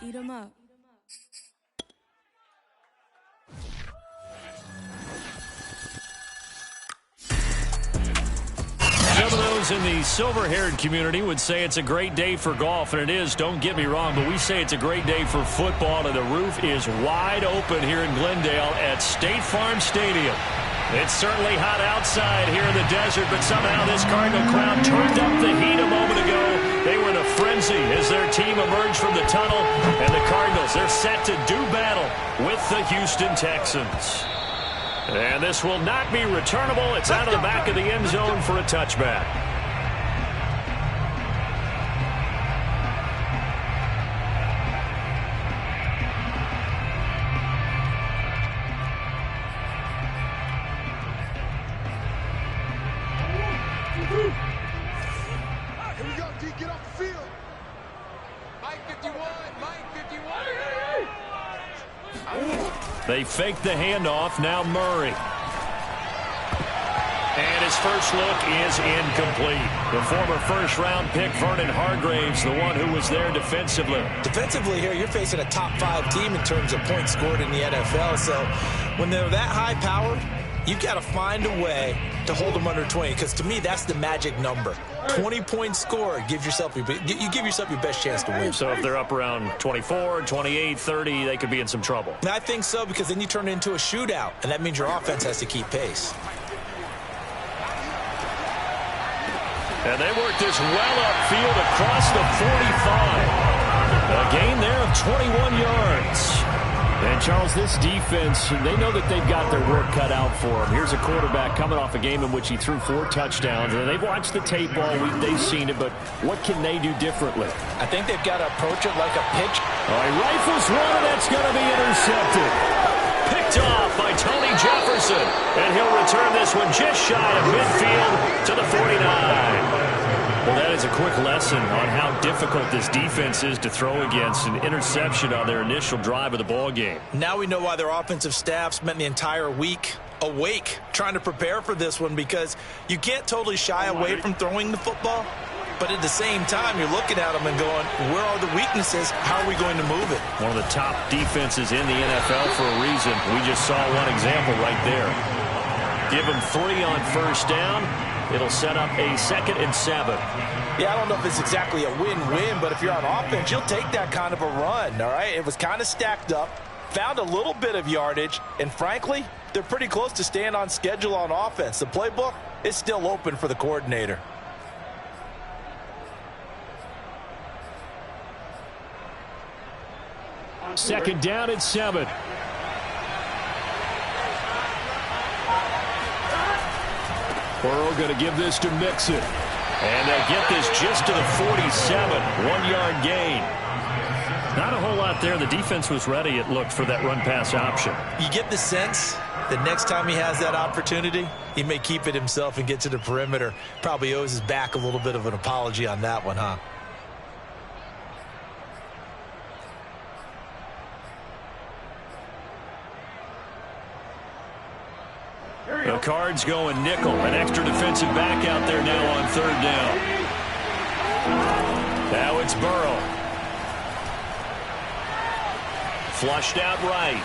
Eat 'em up. Some of those in the silver-haired community would say it's a great day for golf, and it is, don't get me wrong, but we say it's a great day for football, and the roof is wide open here in Glendale at State Farm Stadium. It's certainly hot outside here in the desert, but somehow this Cardinal crowd turned up the heat a moment ago. They were in a frenzy as their team emerged from the tunnel, and the Cardinals, they're set to do battle with the Houston Texans. And this will not be returnable. It's out of the back of the end zone for a touchback. Here we go, D. Get off the field. Mike 51. Mike 51. They fake the handoff. Now Murray. And his first look is incomplete. The former first-round pick, Vernon Hargraves, the one who was there defensively. Defensively here, you're facing a top-5 team in terms of points scored in the NFL. So when they're that high-powered, you've got to find a way to hold them under 20. Because to me, that's the magic number. 20 points scored, you give yourself your best chance to win. So if they're up around 24, 28, 30, they could be in some trouble. I think so, because then you turn it into a shootout, and that means your offense has to keep pace. And they work this well upfield across the 45. A gain there of 21 yards. And, Charles, this defense, they know that they've got their work cut out for them. Here's a quarterback coming off a game in which he threw 4 touchdowns. And they've watched the tape all week. They've seen it, but what can they do differently? I think they've got to approach it like a pitch. He rifles one, and that's going to be intercepted. Picked off by Tony Jefferson. And he'll return this one just shy of midfield to the 49. Well, that is a quick lesson on how difficult this defense is to throw against. An interception on their initial drive of the ball game. Now we know why their offensive staff spent the entire week awake trying to prepare for this one, because you can't totally shy away from throwing the football, but at the same time you're looking at them and going, where are the weaknesses? How are we going to move it? One of the top defenses in the NFL for a reason. We just saw one example right there. Give them 3 on first down. It'll set up a 2nd and 7. Yeah, I don't know if it's exactly a win-win, but if you're on offense, you'll take that kind of a run, all right? It was kind of stacked up, found a little bit of yardage, and frankly, they're pretty close to staying on schedule on offense. The playbook is still open for the coordinator. Second down and 7. Burrow going to give this to Mixon. And they'll get this just to the 47. 1-yard gain. Not a whole lot there. The defense was ready, it looked, for that run-pass option. You get the sense that next time he has that opportunity, he may keep it himself and get to the perimeter. Probably owes his back a little bit of an apology on that one, huh? The Cards going nickel. An extra defensive back out there now on 3rd down. Now it's Burrow. Flushed out right.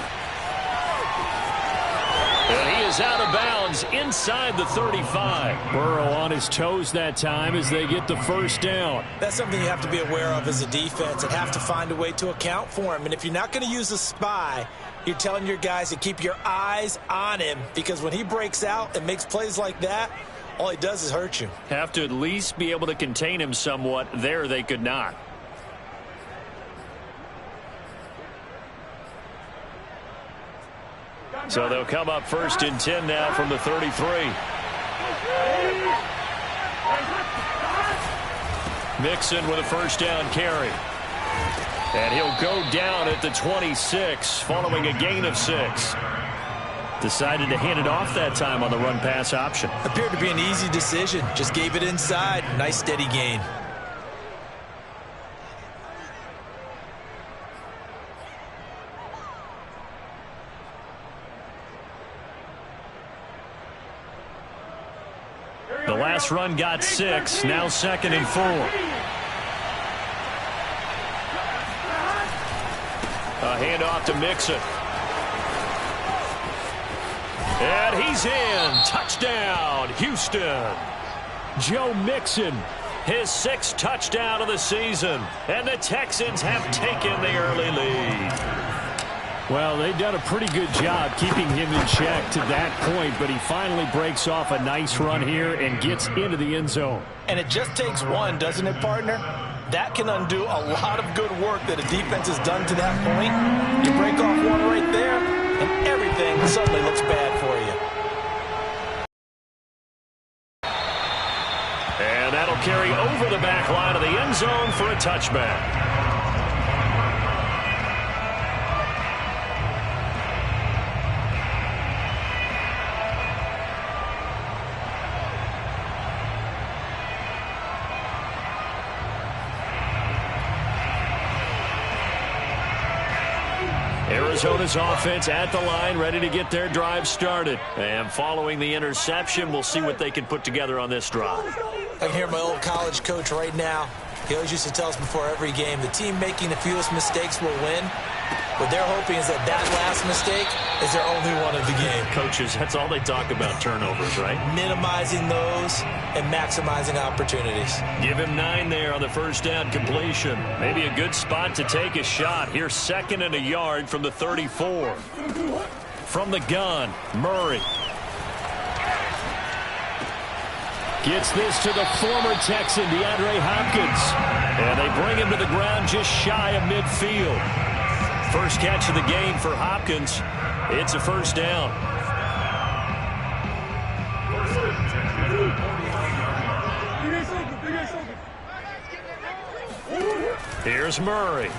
And he is out of bounds inside the 35. Burrow on his toes that time as they get the first down. That's something you have to be aware of as a defense and have to find a way to account for him. And if you're not going to use a spy, you're telling your guys to keep your eyes on him, because when he breaks out and makes plays like that, all he does is hurt you. Have to at least be able to contain him somewhat. There they could not. So they'll come up 1st and 10 now from the 33. Mixon with a first down carry. And he'll go down at the 26 following a gain of 6. Decided to hand it off that time on the run-pass option. Appeared to be an easy decision. Just gave it inside. Nice steady gain. The last run got 6. Now 2nd and 4. A handoff to Mixon. And he's in. Touchdown, Houston. Joe Mixon, his 6th touchdown of the season. And the Texans have taken the early lead. Well, they've done a pretty good job keeping him in check to that point, but he finally breaks off a nice run here and gets into the end zone. And it just takes one, doesn't it, partner? That can undo a lot of good work that a defense has done to that point. You break off one right there, and everything suddenly looks bad for you. And that'll carry over the back line of the end zone for a touchback. Arizona's offense at the line, ready to get their drive started. And following the interception, we'll see what they can put together on this drive. I can hear my old college coach right now. He always used to tell us before every game, the team making the fewest mistakes will win. What they're hoping is that last mistake is their only one of the game. Coaches, that's all they talk about, turnovers, right? Minimizing those and maximizing opportunities. Give him 9 there on the first down completion. Maybe a good spot to take a shot. Here's 2nd and a yard from the 34. From the gun, Murray. Gets this to the former Texan, DeAndre Hopkins. And they bring him to the ground just shy of midfield. First catch of the game for Hopkins. It's a first down. Here's Murray.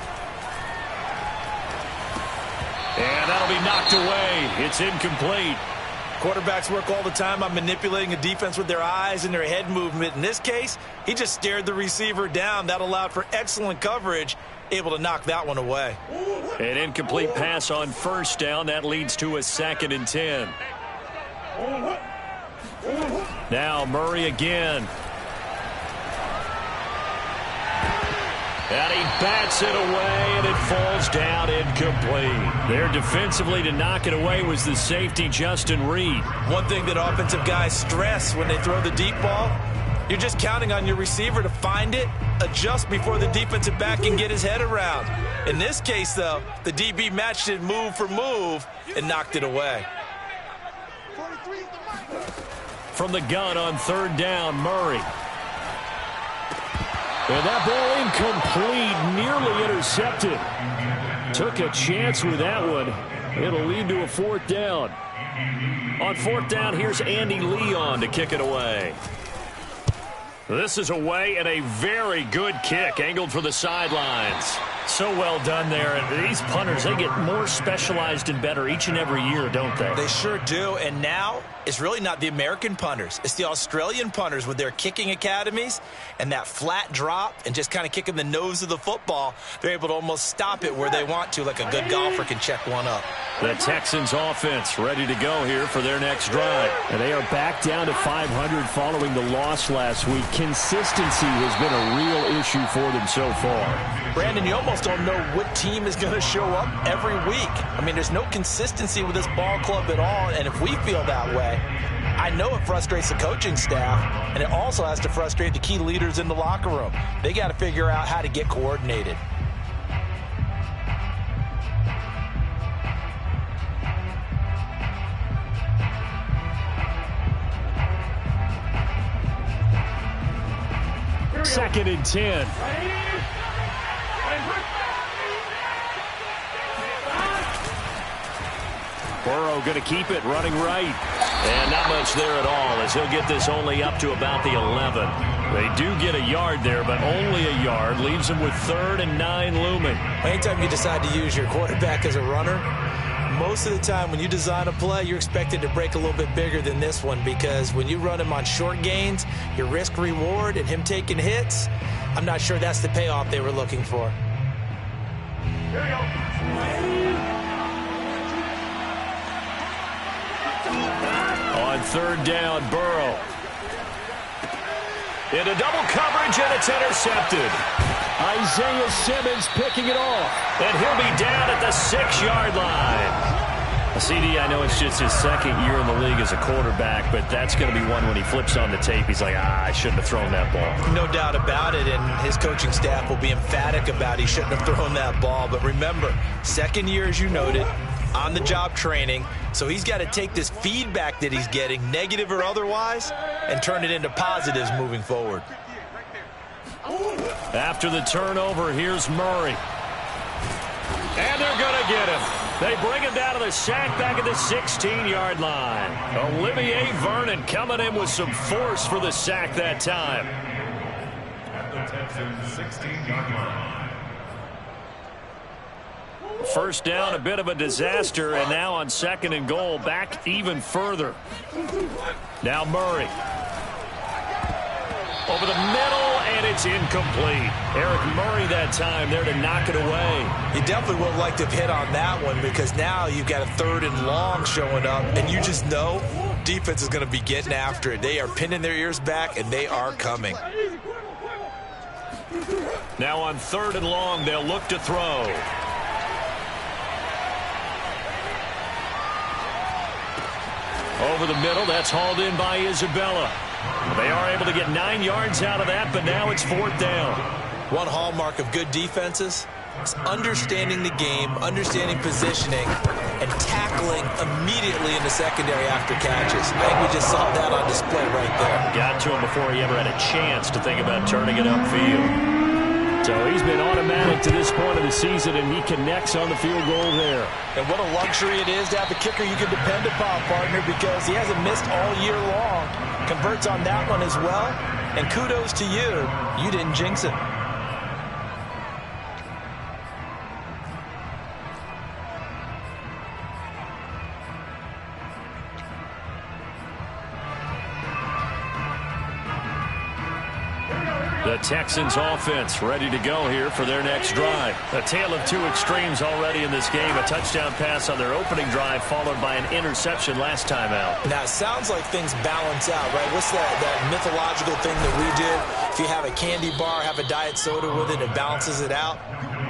And that'll be knocked away. It's incomplete. Quarterbacks work all the time on manipulating a defense with their eyes and their head movement. In this case, he just stared the receiver down. That allowed for excellent coverage, able to knock that one away. An incomplete pass on first down. That leads to a 2nd and 10. Now Murray again. And he bats it away, and it falls down incomplete. There defensively to knock it away was the safety, Justin Reed. One thing that offensive guys stress when they throw the deep ball, you're just counting on your receiver to find it, adjust before the defensive back can get his head around. In this case, though, the DB matched it move for move and knocked it away. From the gun on 3rd down, Murray. And that ball incomplete, nearly intercepted. Took a chance with that one. It'll lead to a 4th down. On 4th down, here's Andy Leon to kick it away. This is away and a very good kick, angled for the sidelines. So well done there. And these punters, they get more specialized and better each and every year, don't they? They sure do. And now it's really not the American punters. It's the Australian punters with their kicking academies and that flat drop and just kind of kicking the nose of the football. They're able to almost stop it where they want to, like a good golfer can check one up. The Texans offense ready to go here for their next drive. And they are back down to 500 following the loss last week. Consistency has been a real issue for them so far. Brandon, you almost don't know what team is going to show up every week. I mean, there's no consistency with this ball club at all, and if we feel that way, I know it frustrates the coaching staff, and it also has to frustrate the key leaders in the locker room. They got to figure out how to get coordinated. Second and 10. Burrow going to keep it, running right. And not much there at all, as he'll get this only up to about the 11. They do get a yard there, but only a yard. Leaves them with 3rd and 9 looming. Anytime you decide to use your quarterback as a runner, most of the time when you design a play, you're expected to break a little bit bigger than this one, because when you run him on short gains, your risk-reward and him taking hits, I'm not sure that's the payoff they were looking for. Here we go. On 3rd down, Burrow. Into double coverage, and it's intercepted. Isaiah Simmons picking it off. And he'll be down at at the 6-yard line. CD, I know it's just his second year in the league as a quarterback, but that's going to be one when he flips on the tape. He's like, I shouldn't have thrown that ball. No doubt about it, and his coaching staff will be emphatic about he shouldn't have thrown that ball. But remember, second year, as you noted, on-the-job training, so he's got to take this feedback that he's getting, negative or otherwise, and turn it into positives moving forward. After the turnover, here's Murray. And they're going to get him. They bring him down to the sack back at the 16-yard line. Olivier Vernon coming in with some force for the sack that time. At the Texans' 16-yard line. First down, a bit of a disaster, and now on 2nd and goal, back even further. Now Murray. Over the middle, and it's incomplete. Eric Murray that time there to knock it away. You definitely would like to have hit on that one because now you've got a 3rd and long showing up, and you just know defense is going to be getting after it. They are pinning their ears back, and they are coming. Now on 3rd and long, they'll look to throw. Over the middle, that's hauled in by Isabella. They are able to get 9 yards out of that, but now it's 4th down. One hallmark of good defenses is understanding the game, understanding positioning, and tackling immediately in the secondary after catches. I think we just saw that on display right there. Got to him before he ever had a chance to think about turning it upfield. So he's been automatic to this point of the season, and he connects on the field goal there. And what a luxury it is to have a kicker you can depend upon, partner, because he hasn't missed all year long. Converts on that one as well. And kudos to you. You didn't jinx it. The Texans offense ready to go here for their next drive. A tale of two extremes already in this game. A touchdown pass on their opening drive followed by an interception last time out. Now, it sounds like things balance out, right? What's that mythological thing that we do? If you have a candy bar, have a diet soda with it, it balances it out.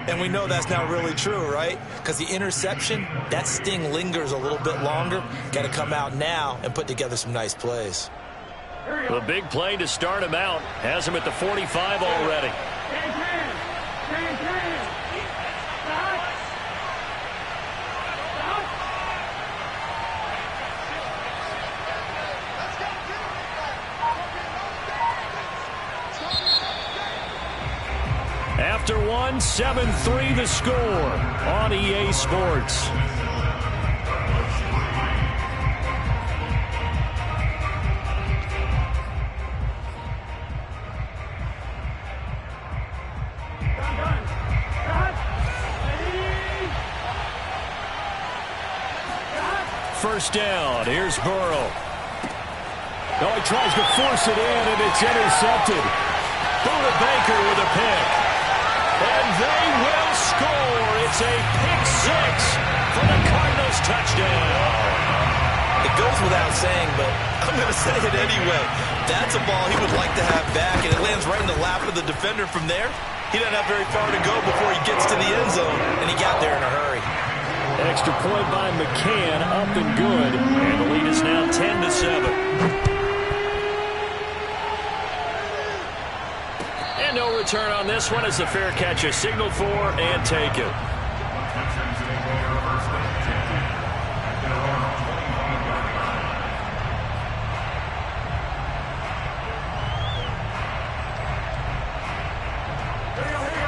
And we know that's not really true, right? Because the interception, that sting lingers a little bit longer. Got to come out now and put together some nice plays. The big play to start him out has him at the 45 already. After one, 7-3 the score on EA Sports. First down, here's Burrow. Oh, he tries to force it in, and it's intercepted. Buda Baker with a pick. And they will score. It's a pick six for the Cardinals touchdown. It goes without saying, but I'm going to say it anyway. That's a ball he would like to have back, and it lands right in the lap of the defender from there. He doesn't have very far to go before he gets to the end zone, and he got there in a hurry. Extra point by McCann, up and good. And the lead is now 10-7. And no return on this one as the fair catch is signaled for and taken.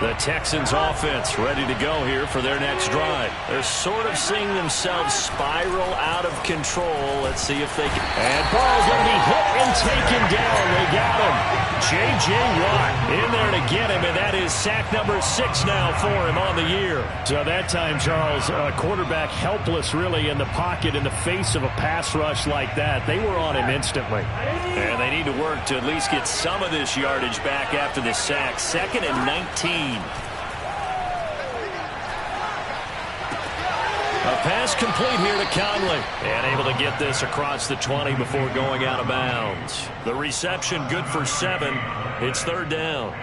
The Texans offense ready to go here for their next drive. They're sort of seeing themselves spiral out of control. Let's see if they can. And Burrow's going to be hit and taken down. They got him. J.J. Watt in there to get him, and that is sack number 6 now for him on the year. So that time, Charles, quarterback helpless really in the pocket in the face of a pass rush like that. They were on him instantly. And they need to work to at least get some of this yardage back after the sack. 2nd and 19. A pass complete here to Conley. And able to get this across the 20 before going out of bounds. The reception good for 7. It's 3rd down.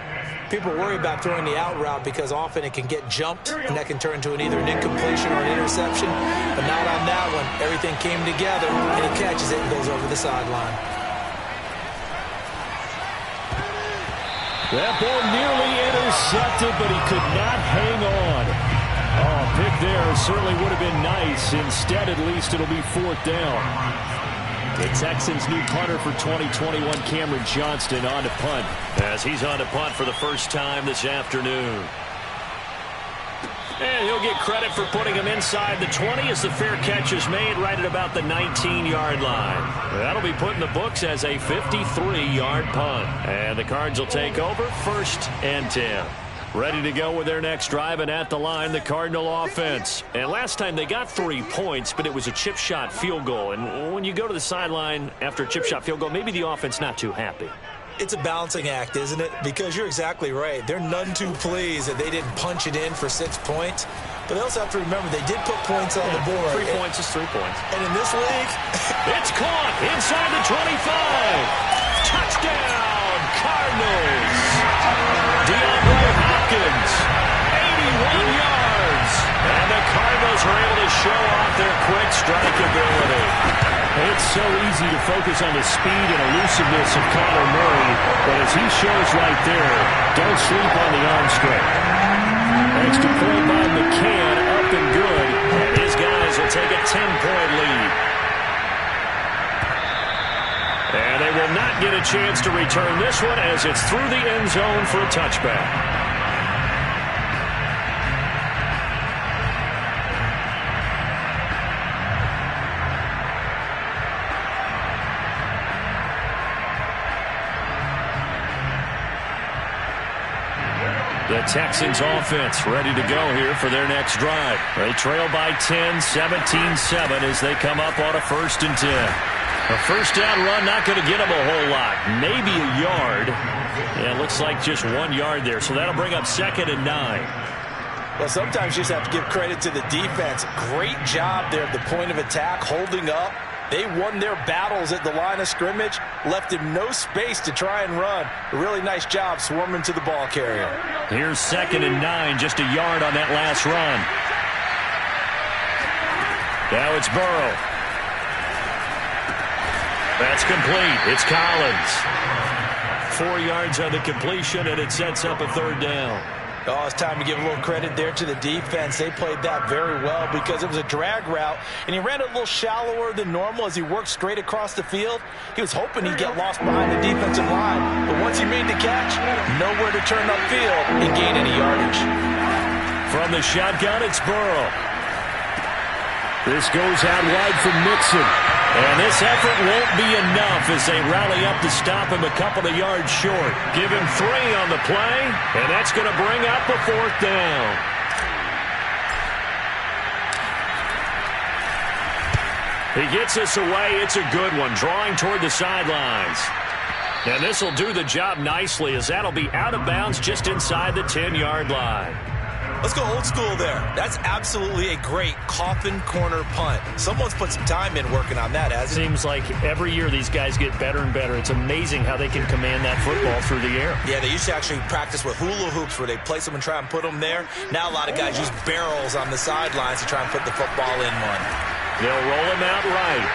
People worry about throwing the out route because often it can get jumped, and that can turn into either an incompletion or an interception. But not on that one. Everything came together, and he catches it and goes over the sideline. That ball nearly intercepted, but he could not hang on. Oh, pick there certainly would have been nice. Instead, at least it'll be 4th down. The Texans' new punter for 2021, Cameron Johnston, on to punt. As he's on to punt for the first time this afternoon. And he'll get credit for putting him inside the 20 as the fair catch is made right at about the 19-yard line. That'll be put in the books as a 53-yard punt. And the Cards will take over 1st and 10. Ready to go with their next drive, and at the line, the Cardinal offense. And last time they got 3 points, but it was a chip shot field goal. And when you go to the sideline after a chip shot field goal, maybe the offense not too happy. It's a balancing act, isn't it? Because you're exactly right. They're none too pleased that they didn't punch it in for 6 points. But they also have to remember they did put points on the board. 3 points is 3 points. And in this league, it's caught inside the 25. Touchdown, Cardinals. DeAndre Hopkins, 81 yards. And the Cardinals are able to show off their quick strike ability. It's so easy to focus on the speed and elusiveness of Kyler Murray, but as he shows right there, don't sleep on the arm strength. Extra point by McCann, up and good, and his guys will take a 10-point lead. And they will not get a chance to return this one as it's through the end zone for a touchback. The Texans offense ready to go here for their next drive. They trail by 10, 17-7 as they come up on a 1st and 10. A first down run not going to get them a whole lot. Maybe a yard. Yeah, it looks like just 1 yard there. So that'll bring up 2nd and 9. Well, sometimes you just have to give credit to the defense. Great job there at the point of attack, holding up. They won their battles at the line of scrimmage, left him no space to try and run. A really nice job swarming to the ball carrier. Here's 2nd and 9, just a yard on that last run. Now it's Burrow. That's complete. It's Collins. 4 yards on the completion, and it sets up a 3rd down. Oh, it's time to give a little credit there to the defense. They played that very well because it was a drag route, and he ran it a little shallower than normal as he worked straight across the field. He was hoping he'd get lost behind the defensive line, but once he made the catch, nowhere to turn upfield and gain any yardage. From the shotgun, it's Burrow. This goes out wide from Mixon. And this effort won't be enough as they rally up to stop him a couple of yards short. Give him 3 on the play, and that's going to bring up a 4th down. He gets us away. It's a good one, drawing toward the sidelines. And this will do the job nicely as that'll be out of bounds just inside the 10-yard line. Let's go old school there. That's absolutely a great coffin corner punt. Someone's put some time in working on that, hasn't it? Seems like every year these guys get better and better. It's amazing how they can command that football through the air. Yeah, they used to actually practice with hula hoops where they place them and try and put them there. Now a lot of guys use barrels on the sidelines to try and put the football in one. They'll roll him out right.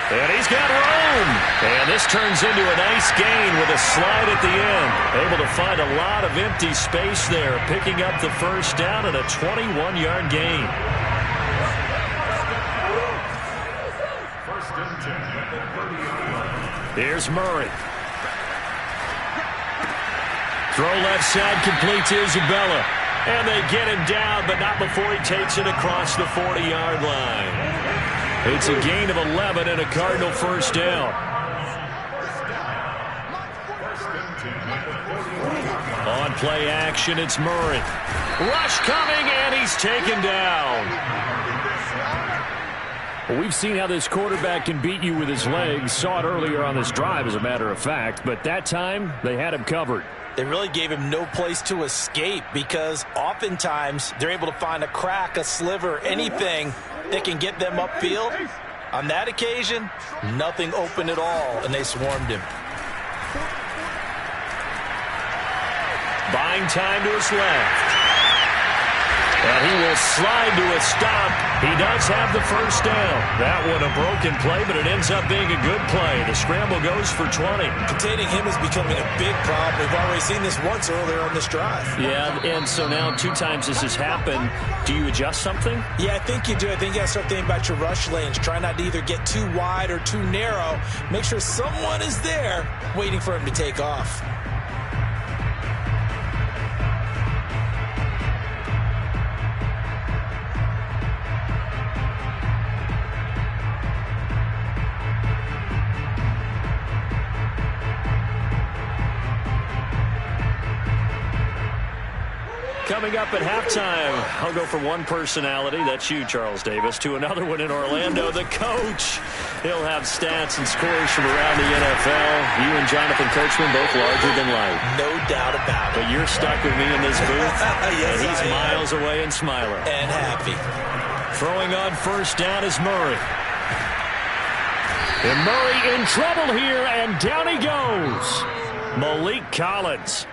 And he's got room. And this turns into a nice gain with a slide at the end. Able to find a lot of empty space there, picking up the first down and a 21-yard gain. 1st and 10 at the 30-yard line. Here's Murray. Throw left side, complete to Isabella. And they get him down, but not before he takes it across the 40-yard line. It's a gain of 11 and a Cardinal first down. On play action, it's Murray. Rush coming, and he's taken down. Well, we've seen how this quarterback can beat you with his legs. Saw it earlier on this drive, as a matter of fact. But that time, they had him covered. They really gave him no place to escape because oftentimes they're able to find a crack, a sliver, anything that can get them upfield. On that occasion, nothing open at all, and they swarmed him. buying time to his left. And he will slide to a stop. He does have the first down. That one a broken play, but it ends up being a good play. The scramble goes for 20. Containing him is becoming a big problem. We've already seen this once earlier on this drive. Yeah, and so now 2 times this has happened. Do you adjust something? Yeah, I think you do. I think you got to start thinking about your rush lanes. Try not to either get too wide or too narrow. Make sure someone is there waiting for him to take off. Coming up at halftime, I'll go from one personality, that's you, Charles Davis, to another one in Orlando, the coach. He'll have stats and scores from around the NFL. You and Jonathan Coachman both larger than life. No doubt about it. But you're stuck with me in this booth, yes, and he's miles away and smiling. And happy. Throwing on first down is Murray. And Murray in trouble here, and down he goes. Malik Collins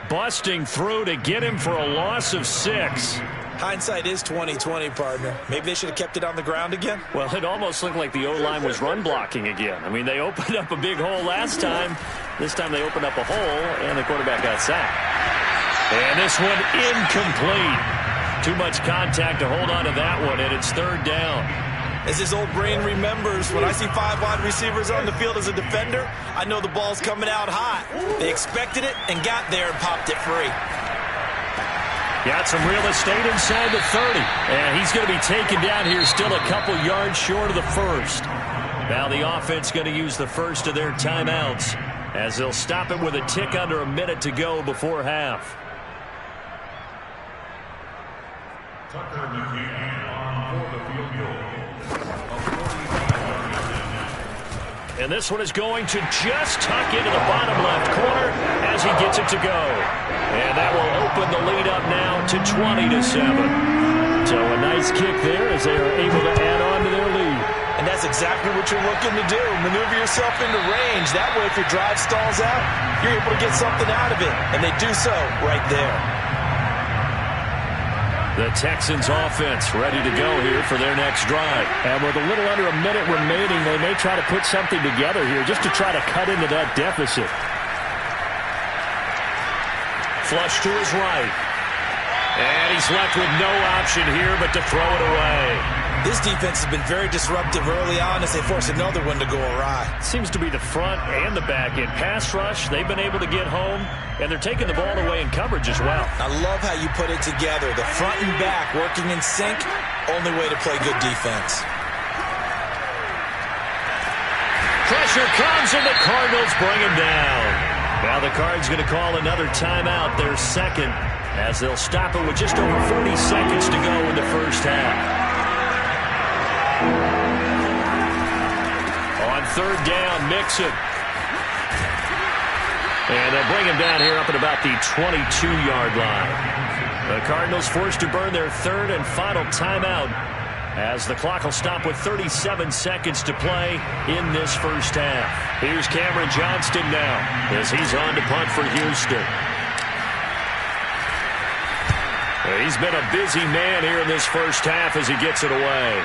busting through to get him for a loss of 6. Hindsight is 20/20, partner. Maybe they should have kept it on the ground again. Well, it almost looked like the O-line was run blocking again. I mean, they opened up a big hole last time. This time they opened up a hole, and the quarterback got sacked. And this one incomplete. Too much contact to hold on to that one, and it's 3rd down. As his old brain remembers, when I see 5 wide receivers on the field as a defender, I know the ball's coming out hot. They expected it and got there and popped it free. Got some real estate inside the 30. And he's going to be taken down here still a couple yards short of the first. Now the offense going to use the first of their timeouts as they'll stop it with a tick under a minute to go before half. Tucker McKee on for the field goal. And this one is going to just tuck into the bottom left corner as he gets it to go. And that will open the lead up now to 20-7. So a nice kick there as they are able to add on to their lead. And that's exactly what you're looking to do. Maneuver yourself into range. That way, if your drive stalls out, you're able to get something out of it. And they do so right there. The Texans offense ready to go here for their next drive. And with a little under a minute remaining, they may try to put something together here just to try to cut into that deficit. Flush to his right. And he's left with no option here but to throw it away. This defense has been very disruptive early on as they force another one to go awry. Seems to be the front and the back end. Pass rush, they've been able to get home, and they're taking the ball away in coverage as well. I love how you put it together. The front and back working in sync, only way to play good defense. Pressure comes, and the Cardinals bring him down. Now the Cards going to call another timeout, their second, as they'll stop it with just over 40 seconds to go in the first half. On 3rd down, Mixon. And they'll bring him down here up at about the 22-yard line. The Cardinals forced to burn their 3rd and final timeout as the clock will stop with 37 seconds to play in this first half. Here's Cameron Johnston now as he's on to punt for Houston. He's been a busy man here in this first half as he gets it away.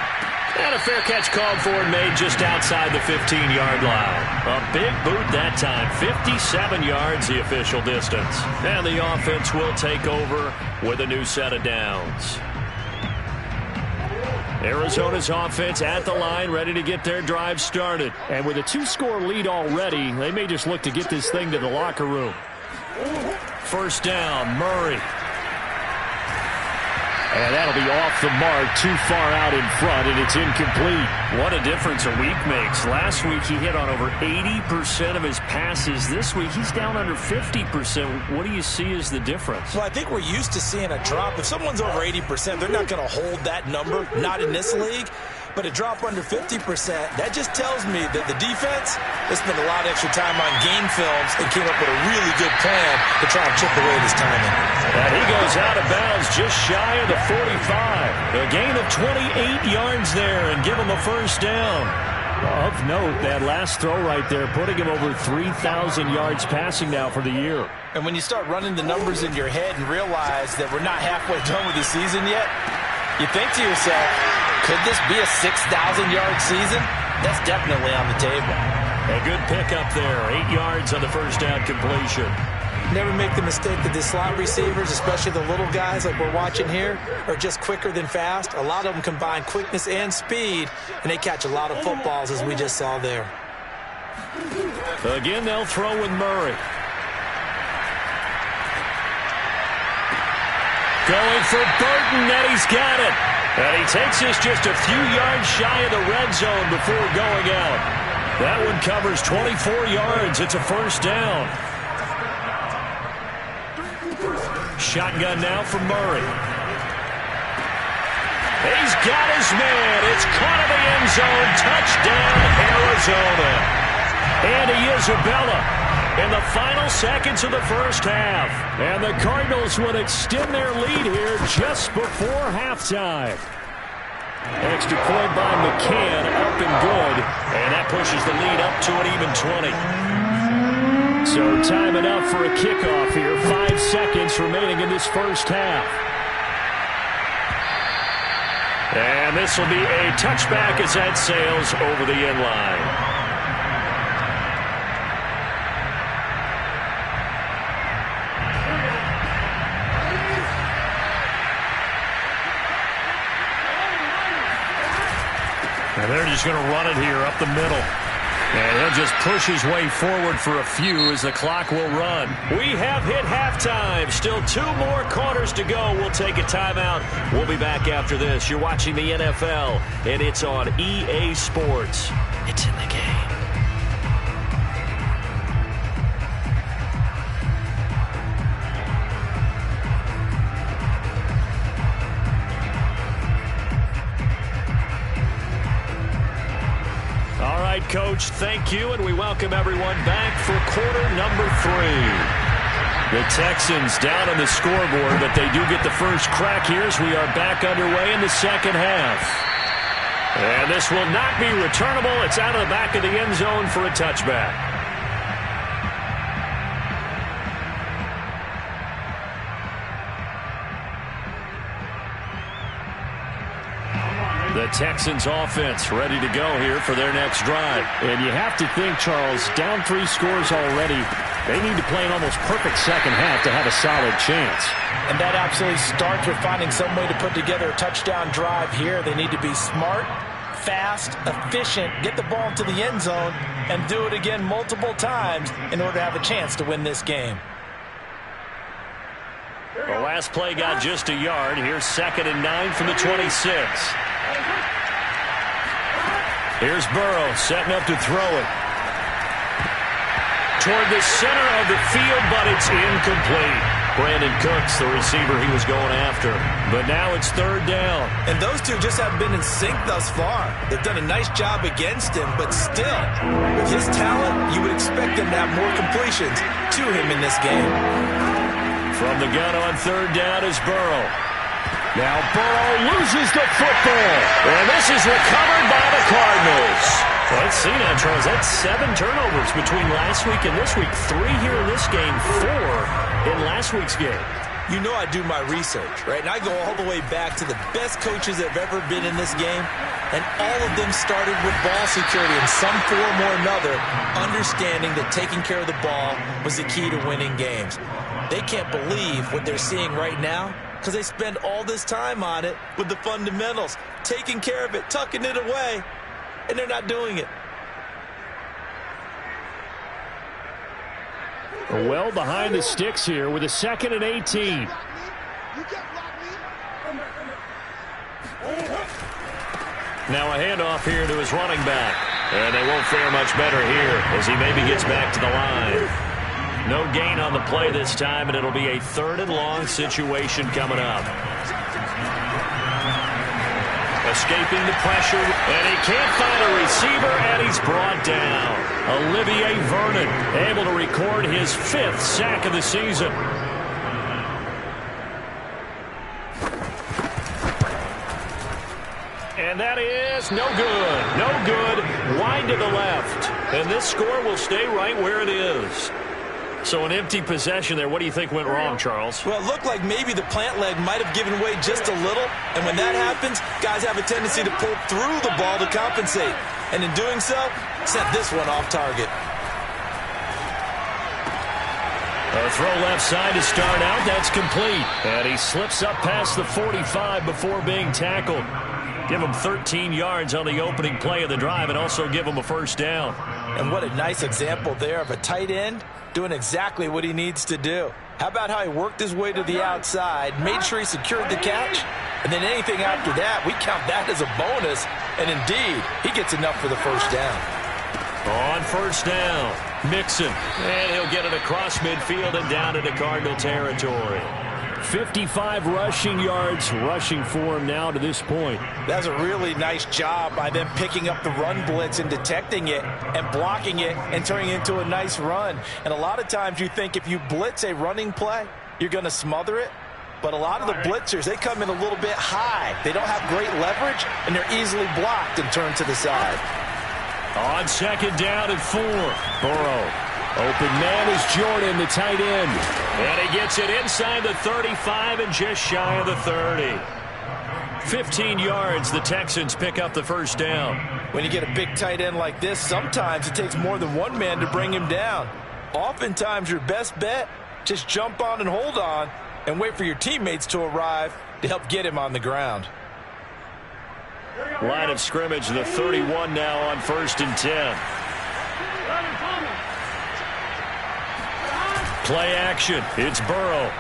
And a fair catch called for and made just outside the 15-yard line. A big boot that time. 57 yards the official distance. And the offense will take over with a new set of downs. Arizona's offense at the line, ready to get their drive started. And with a 2-score lead already, they may just look to get this thing to the locker room. First down, Murray. And that'll be off the mark, too far out in front, and it's incomplete. What a difference a week makes. Last week he hit on over 80% of his passes. This week he's down under 50%. What do you see as the difference? Well, I think we're used to seeing a drop. If someone's over 80%, they're not going to hold that number, not in this league. But a drop under 50%, that just tells me that the defense has spent a lot of extra time on game films and came up with a really good plan to try and chip away at his timing. And he goes out of bounds just shy of the 45. A gain of 28 yards there and give him a first down. Of note, that last throw right there, putting him over 3,000 yards passing now for the year. And when you start running the numbers in your head and realize that we're not halfway done with the season yet, you think to yourself, could this be a 6,000-yard season? That's definitely on the table. A good pickup there, 8 yards on the first down completion. Never make the mistake that the slot receivers, especially the little guys like we're watching here, are just quicker than fast. A lot of them combine quickness and speed, and they catch a lot of footballs, as we just saw there. Again, they'll throw with Murray. Going for Burton, and he's got it. And he takes this just a few yards shy of the red zone before going out. That one covers 24 yards. It's a first down. Shotgun now for Murray. He's got his man. It's caught in the end zone. Touchdown, Arizona. Andy Isabella in the final seconds of the first half. And the Cardinals would extend their lead here just before halftime. Extra point by McCann, up and good. And that pushes the lead up to an even 20. So time enough for a kickoff here. 5 seconds remaining in this first half. And this will be a touchback as that sails over the end line. And they're just going to run it here up the middle. And he'll just push his way forward for a few as the clock will run. We have hit halftime. Still 2 more quarters to go. We'll take a timeout. We'll be back after this. You're watching the NFL, and it's on EA Sports. It's in the game. Coach, thank you, and we welcome everyone back for quarter number 3. The Texans down on the scoreboard, but they do get the first crack here as we are back underway in the second half. And this will not be returnable. It's out of the back of the end zone for a touchback. The Texans offense ready to go here for their next drive. And you have to think, Charles, down 3 scores already. They need to play an almost perfect second half to have a solid chance. And that absolutely starts with finding some way to put together a touchdown drive here. They need to be smart, fast, efficient, get the ball to the end zone, and do it again multiple times in order to have a chance to win this game. The last play got just a yard. Here's 2nd and 9 from the 26. Here's Burrow setting up to throw it. Toward the center of the field, but it's incomplete. Brandon Cooks, the receiver he was going after. But now it's 3rd down. And those two just haven't been in sync thus far. They've done a nice job against him, but still, with his talent, you would expect them to have more completions to him in this game. From the gun on 3rd down is Burrow. Now Burrow loses the football. And this is recovered by the Cardinals. Let's see now, Charles. That's 7 turnovers between last week and this week. 3 here in this game, 4 in last week's game. You know I do my research, right? And I go all the way back to the best coaches that have ever been in this game. And all of them started with ball security in some form or another, understanding that taking care of the ball was the key to winning games. They can't believe what they're seeing right now because they spend all this time on it with the fundamentals, taking care of it, tucking it away, and they're not doing it. Well behind the sticks here with a 2nd and 18. Now a handoff here to his running back. And they won't fare much better here as he maybe gets back to the line. No gain on the play this time, and it'll be a 3rd and long situation coming up. Escaping the pressure, and he can't find a receiver, and he's brought down. Olivier Vernon able to record his 5th sack of the season. And that is no good. No good. Wide to the left. And this score will stay right where it is. So an empty possession there. What do you think went wrong, Charles? Well, it looked like maybe the plant leg might have given way just a little. And when that happens, guys have a tendency to pull through the ball to compensate. And in doing so, sent this one off target. A throw left side to start out. That's complete. And he slips up past the 45 before being tackled. Give him 13 yards on the opening play of the drive and also give him a first down. And what a nice example there of a tight end doing exactly what he needs to do. How about how he worked his way to the outside, made sure he secured the catch, and then anything after that, we count that as a bonus. And indeed, he gets enough for the first down. On first down, Mixon. And he'll get it across midfield and down into Cardinal territory. 55 rushing yards rushing for him now to this point. That's a really nice job by them picking up the run blitz and detecting it and blocking it and turning it into a nice run. And a lot of times you think if you blitz a running play, you're going to smother it. But a lot of the blitzers, they come in a little bit high. They don't have great leverage, and they're easily blocked and turned to the side. On second down and 4. Burrow. Open man is Jordan, the tight end. And he gets it inside the 35 and just shy of the 30. 15 yards, the Texans pick up the first down. When you get a big tight end like this, sometimes it takes more than one man to bring him down. Oftentimes your best bet, just jump on and hold on and wait for your teammates to arrive to help get him on the ground. Line of scrimmage, the 31 now on 1st and 10. Play action. It's Burrow.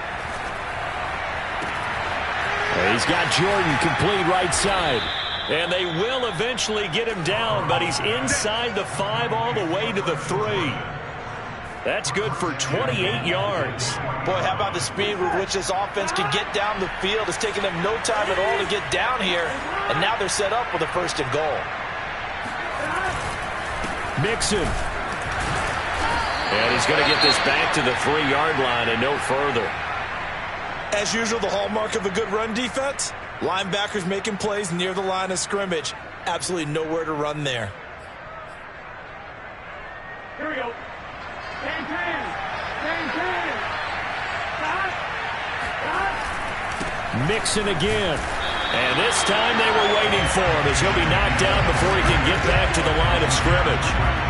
He's got Jordan complete right side. And they will eventually get him down, but he's inside the 5 all the way to the 3. That's good for 28 yards. Boy, how about the speed with which this offense can get down the field? It's taken them no time at all to get down here. And now they're set up with a 1st and goal. Mixon. And he's going to get this back to the 3-yard line and no further. As usual, the hallmark of a good run defense, linebackers making plays near the line of scrimmage. Absolutely nowhere to run there. Here we go. Game plan. Mixon again. And this time they were waiting for him as he'll be knocked down before he can get back to the line of scrimmage.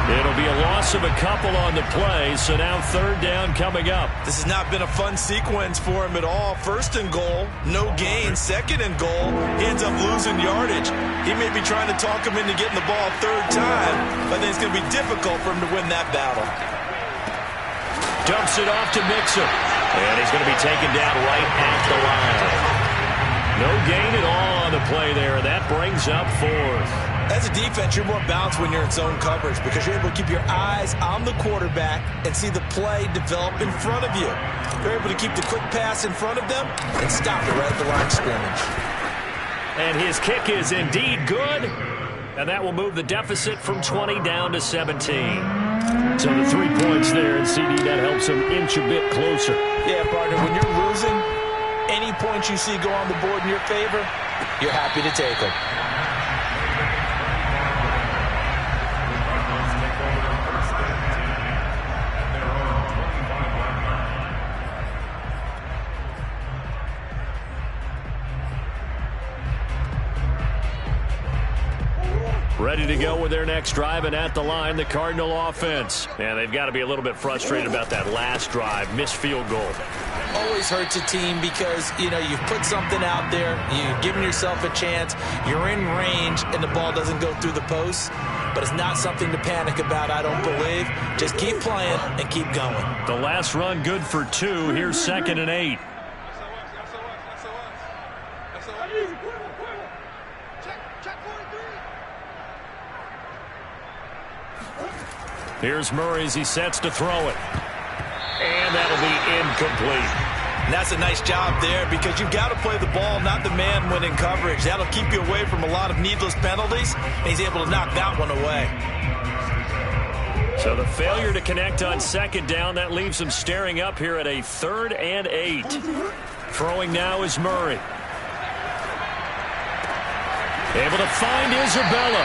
It'll be a loss of a couple on the play, so now 3rd down coming up. This has not been a fun sequence for him at all. 1st and goal, no gain. 2nd and goal, he ends up losing yardage. He may be trying to talk him into getting the ball 3rd time, but I think it's going to be difficult for him to win that battle. Dumps it off to Mixon. And he's going to be taken down right at the line. No gain at all on the play there. That brings up 4th. As a defense, you're more balanced when you're in zone coverage because you're able to keep your eyes on the quarterback and see the play develop in front of you. You're able to keep the quick pass in front of them and stop it right at the line of scrimmage. And his kick is indeed good. And that will move the deficit from 20 down to 17. So the 3 points there, and CD, that helps him inch a bit closer. Yeah, partner, when you're losing, any points you see go on the board in your favor, you're happy to take them. Ready to go with their next drive, and at the line, the Cardinal offense. And they've got to be a little bit frustrated about that last drive, missed field goal. Always hurts a team because, you know, you've put something out there, you've given yourself a chance, you're in range, and the ball doesn't go through the posts. But it's not something to panic about, I don't believe. Just keep playing and keep going. The last run good for 2. Here's 2nd and 8. Here's Murray as he sets to throw it. And that'll be incomplete. And that's a nice job there because you've got to play the ball, not the man when in coverage. That'll keep you away from a lot of needless penalties, and he's able to knock that one away. So the failure to connect on 2nd down, that leaves him staring up here at a 3rd and 8. Throwing now is Murray. Able to find Isabella.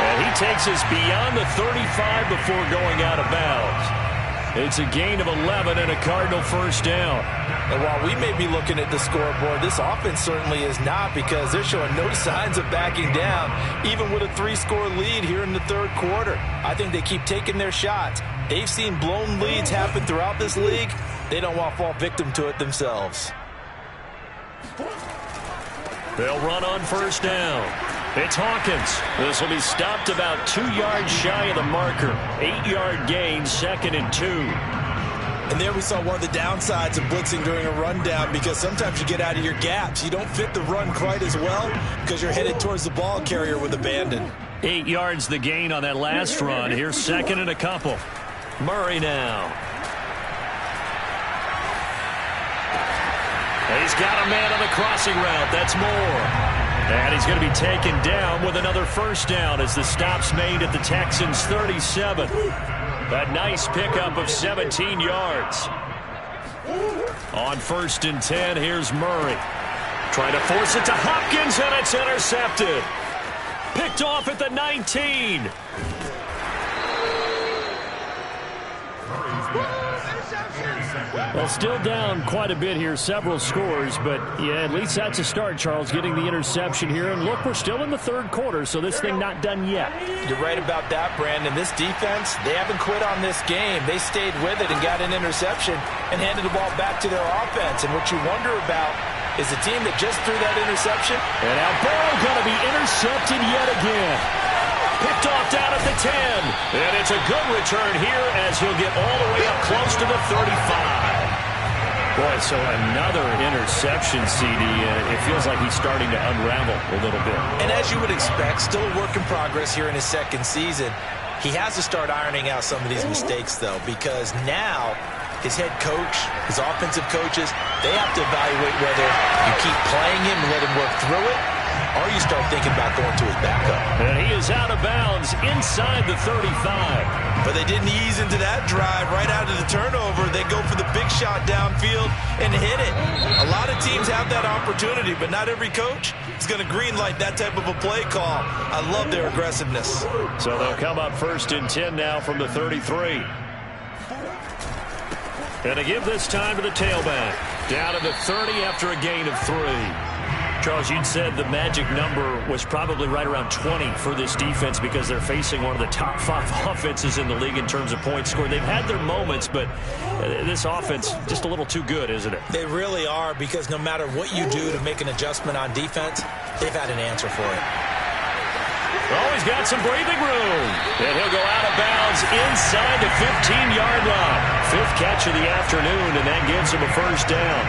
And he takes us beyond the 35 before going out of bounds. It's a gain of 11 and a Cardinal first down. And while we may be looking at the scoreboard, this offense certainly is not, because they're showing no signs of backing down, even with a 3-score lead here in the third quarter. I think they keep taking their shots. They've seen blown leads happen throughout this league. They don't want to fall victim to it themselves. They'll run on first down. It's Hawkins. This will be stopped about 2 yards shy of the marker. 8-yard gain, 2nd and 2. And there we saw one of the downsides of blitzing during a rundown, because sometimes you get out of your gaps. You don't fit the run quite as well because you're headed towards the ball carrier with abandon. 8 yards the gain on that last run. Here's 2nd and a couple. Murray now. He's got a man on the crossing route. That's Moore. And he's going to be taken down with another first down as the stop's made at the Texans' 37. A nice pickup of 17 yards. On 1st and 10, here's Murray. Trying to force it to Hopkins, and it's intercepted. Picked off at the 19. Well, still down quite a bit here, several scores, but yeah, at least that's a start, Charles, getting the interception here. And look, we're still in the third quarter, so this thing not done yet. You're right about that, Brandon. This defense, they haven't quit on this game. They stayed with it and got an interception and handed the ball back to their offense. And what you wonder about is the team that just threw that interception. And now Burrow going to be intercepted yet again. Picked off down at the 10. And it's a good return here as he'll get all the way up close to the 35. Boy, so another interception, CD. It feels like he's starting to unravel a little bit. And as you would expect, still a work in progress here in his second season. He has to start ironing out some of these mistakes, though, because now his head coach, his offensive coaches, they have to evaluate whether you keep playing him and let him work through it, or you start thinking about going to his backup. And he is out of bounds inside the 35. But they didn't ease into that drive right out of the turnover. They go for the big shot downfield and hit it. A lot of teams have that opportunity, but not every coach is going to greenlight that type of a play call. I love their aggressiveness. So they'll come up 1st and 10 now from the 33. And to give this time to the tailback. Down to the 30 after a gain of 3. Charles, you'd said the magic number was probably right around 20 for this defense because they're facing one of the top 5 offenses in the league in terms of points scored. They've had their moments, but this offense just a little too good, isn't it? They really are, because no matter what you do to make an adjustment on defense, they've had an answer for it. Oh, he's got some breathing room. And he'll go out of bounds inside the 15-yard line. 5th catch of the afternoon, and that gives him a first down.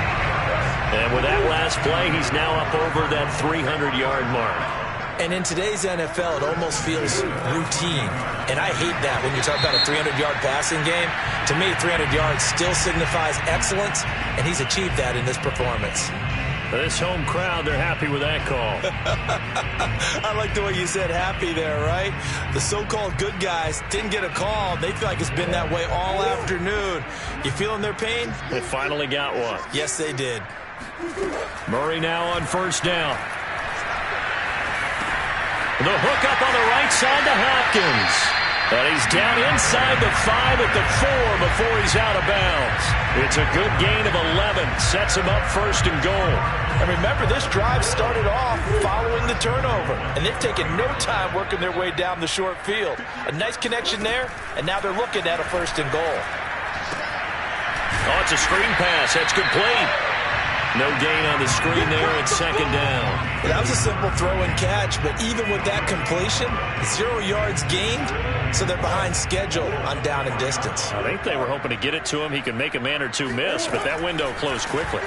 And with that last play, he's now up over that 300-yard mark. And in today's NFL, it almost feels routine. And I hate that when you talk about a 300-yard passing game. To me, 300 yards still signifies excellence, and he's achieved that in this performance. This home crowd, they're happy with that call. I like the way you said happy there, right? The so-called good guys didn't get a call. They feel like it's been that way all afternoon. You feeling their pain? They finally got one. Yes, they did. Murray now on first down. The hook up on the right side to Hopkins. And he's down inside the 5 at the 4 before he's out of bounds. It's a good gain of 11. Sets him up 1st and goal. And remember, this drive started off following the turnover. And they've taken no time working their way down the short field. A nice connection there, and now they're looking at a 1st and goal. Oh, it's a screen pass. That's complete. No gain on the screen there at 2nd down. That was a simple throw and catch, but even with that completion, 0 yards gained, so they're behind schedule on down and distance. I think they were hoping to get it to him. He could make a man or two miss, but that window closed quickly.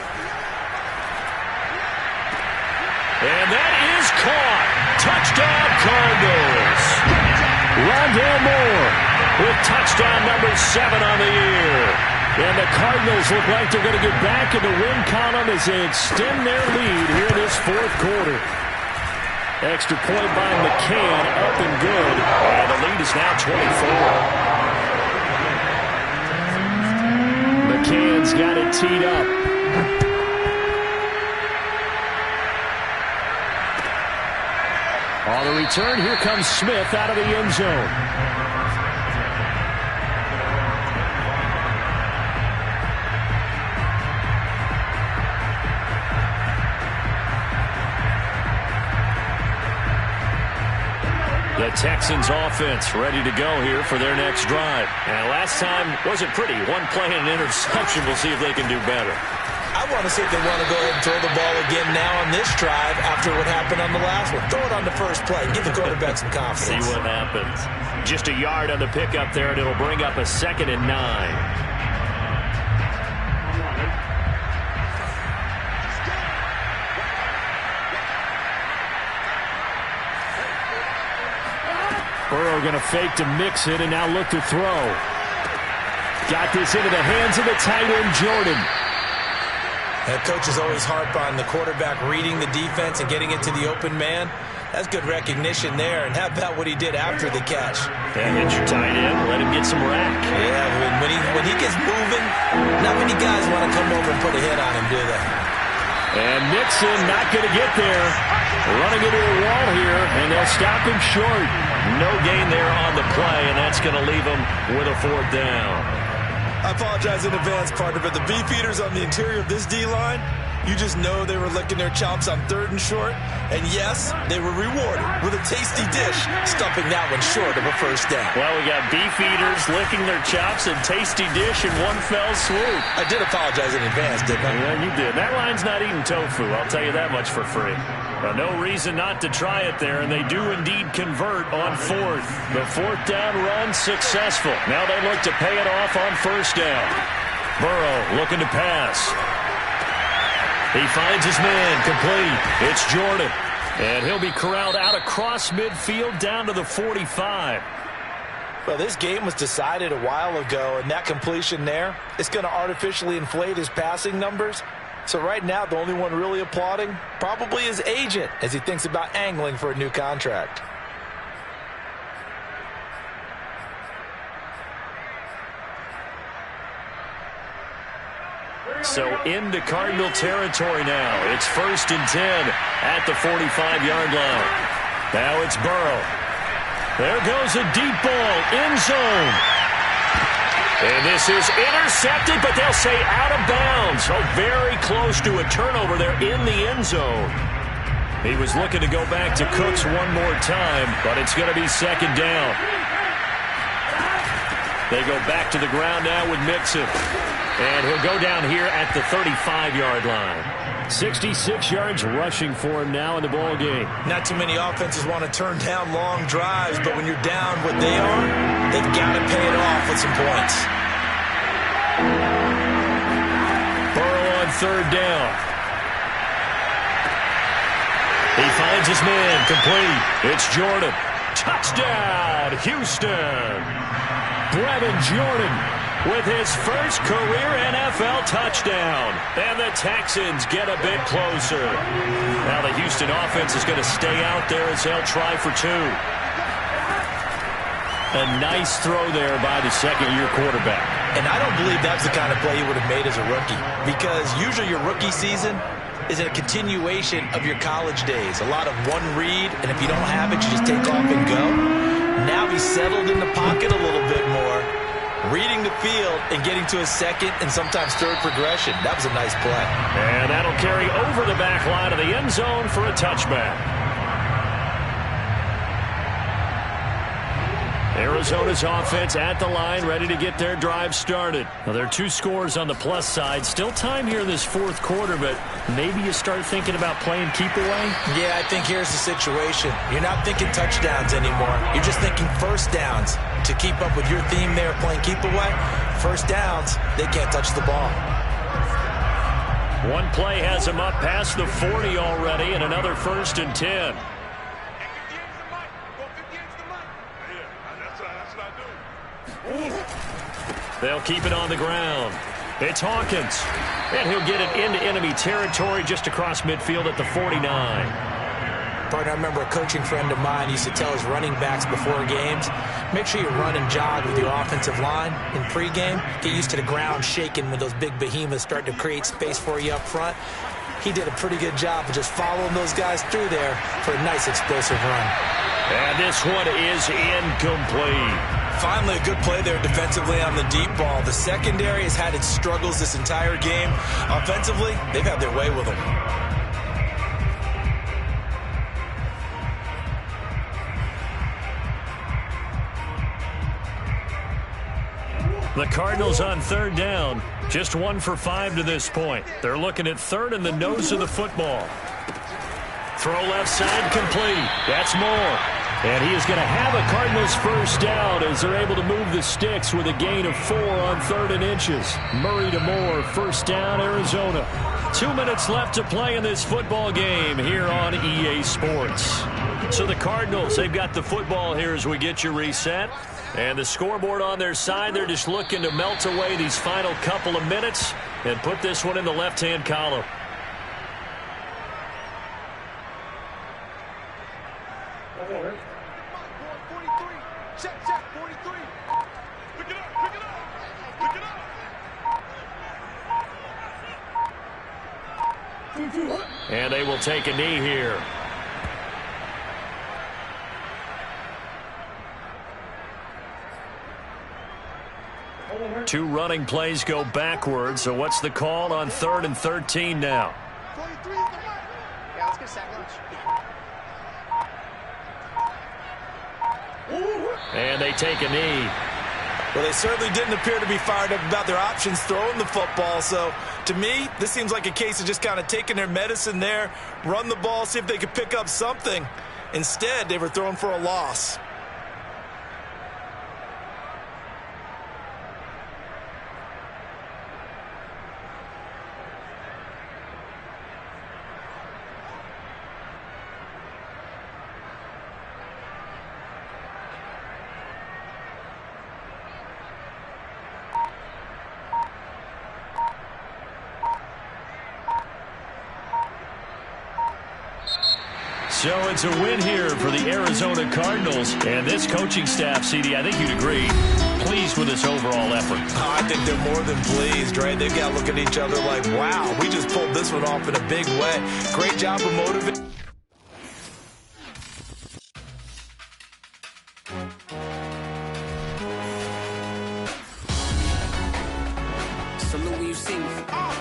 And that is caught. Touchdown, Cardinals. Rondale Moore with touchdown number 7 on the year. And the Cardinals look like they're going to get back in the win column as they extend their lead here in this 4th quarter. Extra point by McCann, up and good. And the lead is now 24. McCann's got it teed up. On the return, here comes Smith out of the end zone. The Texans offense ready to go here for their next drive. And last time wasn't pretty. One play and an interception. We'll see if they can do better. I want to see if they want to go ahead and throw the ball again now on this drive after what happened on the last one. Throw it on the first play. Give the quarterback some confidence. See what happens. Just a yard on the pickup there, and it'll bring up a 2nd and 9. Burrow going to fake to mix it and now look to throw. Got this into the hands of the tight end, Jordan. That coaches always harp on the quarterback reading the defense and getting it to the open man. That's good recognition there. And how about what he did after the catch? Yeah, hit your tight end. Let him get some rack. Yeah, when he gets moving, not many guys want to come over and put a hit on him, do they? And Nixon not going to get there. Running into a wall here, and they'll stop him short. No gain there on the play, and that's going to leave him with a 4th down. I apologize in advance, partner, but the beef eaters on the interior of this D-line, you just know they were licking their chops on 3rd and short. And yes, they were rewarded with a tasty dish, stuffing that one short of a 1st down. Well, we got beef eaters licking their chops and tasty dish in one fell swoop. I did apologize in advance, didn't I? Yeah, you did. That line's not eating tofu, I'll tell you that much for free. No reason not to try it there, and they do indeed convert on 4th. The 4th down run successful. Now they look to pay it off on 1st down. Burrow looking to pass. He finds his man complete. It's Jordan. And he'll be corralled out across midfield down to the 45. Well, this game was decided a while ago, and that completion there is going to artificially inflate his passing numbers. So right now, the only one really applauding probably his agent as he thinks about angling for a new contract. So into Cardinal territory now. It's 1st and 10 at the 45-yard line. Now it's Burrow. There goes a deep ball, end zone. And this is intercepted, but they'll say out of bounds. So very close to a turnover there in the end zone. He was looking to go back to Cooks one more time, but it's going to be 2nd down. They go back to the ground now with Mixon. And he'll go down here at the 35-yard line. 66 yards rushing for him now in the ball game. Not too many offenses want to turn down long drives, but when you're down what they are, they've got to pay it off with some points. Burrow on 3rd down. He finds his man complete. It's Jordan. Touchdown, Houston. Brevin Jordan with his first career NFL touchdown. And the Texans get a bit closer. Now the Houston offense is going to stay out there as they'll try for 2. A nice throw there by the 2nd-year quarterback. And I don't believe that's the kind of play he would have made as a rookie. Because usually your rookie season is a continuation of your college days. A lot of one read, and if you don't have it, you just take off and go. Now he's settled in the pocket a little bit more, reading the field and getting to a 2nd and sometimes 3rd progression. That was a nice play. And that'll carry over the back line of the end zone for a touchback. Arizona's offense at the line, ready to get their drive started. Now, there are 2 scores on the plus side. Still time here in this 4th quarter, but maybe you start thinking about playing keep away? Yeah, I think here's the situation. You're not thinking touchdowns anymore. You're just thinking 1st downs. To keep up with your theme there, playing keep away, 1st downs, they can't touch the ball. One play has them up past the 40 already, and another 1st and 10. They'll keep it on the ground. It's Hawkins. And he'll get it into enemy territory just across midfield at the 49. Partner, I remember a coaching friend of mine used to tell his running backs before games, make sure you run and jog with your offensive line in pregame. Get used to the ground shaking when those big behemoths start to create space for you up front. he did a pretty good job of just following those guys through there for a nice explosive run. And this one is incomplete. Finally, a good play there defensively on the deep ball. The secondary has had its struggles this entire game. Offensively, they've had their way with them. The Cardinals on third down. Just 1 for 5 to this point. They're looking at third in the nose of the football. Throw left side complete. That's Moore. And he is going to have a Cardinals first down as they're able to move the sticks with a gain of 4 on 3rd and inches. Murray to Moore, first down, Arizona. 2 minutes left to play in this football game here on EA Sports. So the Cardinals, they've got the football here as we get you reset. And the scoreboard on their side, they're just looking to melt away these final couple of minutes and put this one in the left-hand column. Check, 43. Pick it up. And they will take a knee here. Two running plays go backwards, so what's the call on 3rd and 13 now? 43 is the mark. Yeah, let's get sack lunch. And they take a knee. Well, they certainly didn't appear to be fired up about their options throwing the football. So, to me, this seems like a case of just kind of taking their medicine there, run the ball, see if they could pick up something. Instead, they were throwing for a loss. So it's a win here for the Arizona Cardinals. And this coaching staff, CD, I think you'd agree, pleased with this overall effort. I think they're more than pleased, right? They've got to look at each other like, wow, we just pulled this one off in a big way. Great job of motivating. Salute when you see me.